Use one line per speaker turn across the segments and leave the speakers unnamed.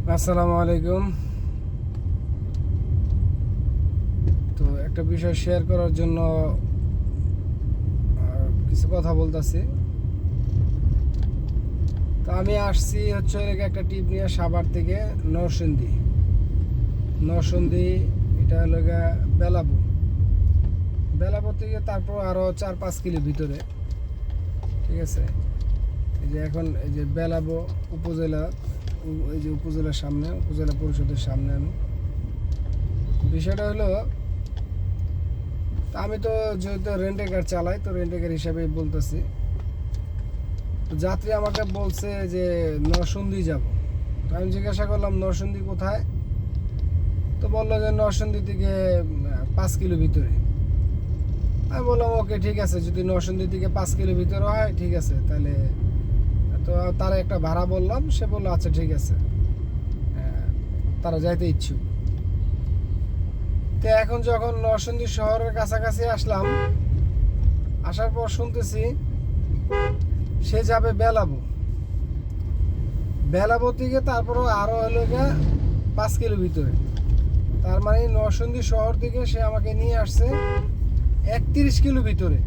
আসসালামু আলাইকুম। তো একটা বিষয় শেয়ার করার জন্য কিছু কথা বলতেছি। তো আমি আসছি হচ্ছে একটা টিপ নিয়ে সাভার থেকে নরসিংদী। এটা হলো বেলাবো বেলাবো থেকে তারপর আরও 4-5 কিলো ভিতরে। ঠিক আছে, এই যে এখন এই যে বেলাবো উপজেলা, এই যে উপজেলা পরিষদের সামনে আমি। বিষয়টা হলো, তা আমি তো যেহেতু রেন্টে কার চালাই, তো রেন্টে কার হিসাবেই বলতেছি। তো যাত্রী আমাকে বলছে যে নরসিংদী যাব। তো আমি জিজ্ঞাসা করলাম নরসিংদী কোথায়? তো বললো যে নরসিংদী থেকে 5 কিলো ভিতরে। আমি বললাম ওকে, ঠিক আছে, যদি নরসিংদী থেকে 5 কিলো ভিতরে হয় ঠিক আছে তাহলে। তো তার একটা ভাড়া বললাম, সে বললো আচ্ছা ঠিক আছে, তারা যাইতে ইচ্ছুক। তো এখন যখন নরসিংদী শহরের কাছাকাছি আসলাম, আসার পর শুনতেছি সে যাবে বেলাবো থেকে তারপরও আরও হলো 5 কিলো ভিতরে। তার মানে নরসিংদী শহর থেকে সে আমাকে নিয়ে আসছে 31 কিলো ভিতরে।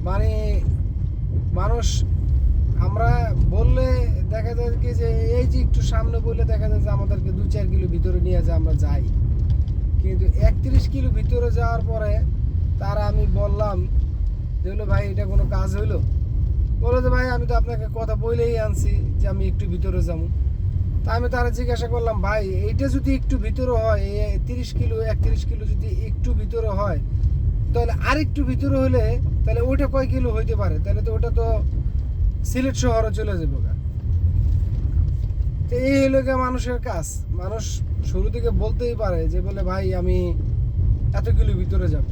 মানে মানুষ, আমরা বললে দেখা যায় কি যে এই যে একটু সামনে বললে দেখা যায় যে আমাদেরকে 2-4 কিলো ভিতরে নিয়ে যায়, আমরা যাই। কিন্তু 31 কিলো ভিতরে যাওয়ার পরে তারা আমি বললাম যে হলো ভাই এটা কোনো কাজ হইলো? বলে যে ভাই আমি তো আপনাকে কথা বলেই আনছি যে আমি একটু ভিতরে যাবো। তা আমি তারা জিজ্ঞাসা করলাম, ভাই এইটা যদি একটু ভিতরে হয়, এই 30 কিলো 31 কিলো যদি একটু ভিতরে হয়, তাহলে আর একটু ভিতরে হলে তাহলে ওইটা কয় কিলো হইতে পারে? তাহলে তো ওটা তো সিলেট শহরে চলে যাবে। তো এই হলো মানুষের কাজ। মানুষ শুরু থেকে বলতেই পারে যে বলে ভাই আমি এত কিলো ভিতরে যাব,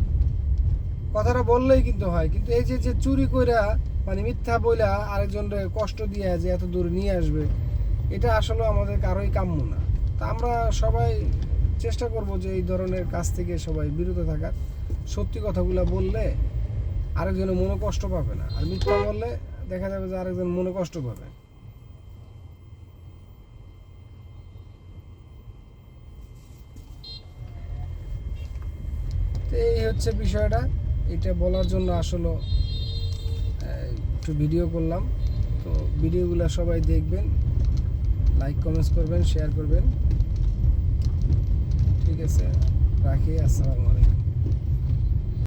কথাটা বললেই কিন্তু হয়। কিন্তু এই যে যে চুরি কইরা মানে মিথ্যা বইলা আরেকজনের কষ্ট দিয়ে যে এত দূর নিয়ে আসবে, এটা আসলে আমাদের কারোই কাম্য না। তা আমরা সবাই চেষ্টা করব যে এই ধরনের কাজ থেকে সবাই বিরত থাকার। সত্যি কথাগুলো বললে আরেকজনের মনে কষ্ট পাবে না, আর মিথ্যা বললে দেখা যাবে যে আরেকজন মনে কষ্ট পাবে। তো এই হচ্ছে বিষয়টা। এটা বলার জন্য আসলে একটু ভিডিও করলাম। তো ভিডিওগুলো সবাই দেখবেন, লাইক কমেন্টস করবেন, শেয়ার করবেন। ঠিক আছে, রাখি। আসসালামু আলাইকুম।